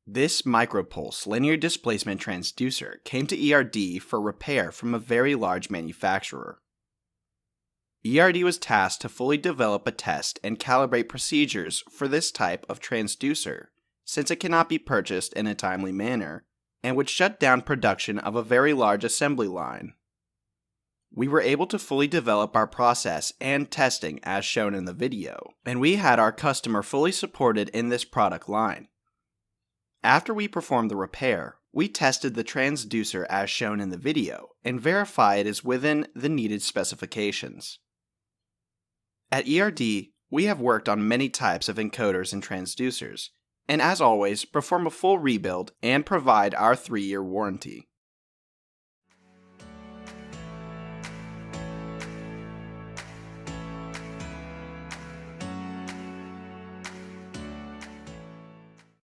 This Micropulse linear displacement transducer came to ERD for repair from a very large manufacturer. ERD was tasked to fully develop a test and calibrate procedures for this type of transducer, since it cannot be purchased in a timely manner, and would shut down production of a very large assembly line. We were able to fully develop our process and testing as shown in the video, and we had our customer fully supported in this product line. After we performed the repair, we tested the transducer as shown in the video and verify it is within the needed specifications. At ERD, we have worked on many types of encoders and transducers, and as always, perform a full rebuild and provide our 3-year warranty.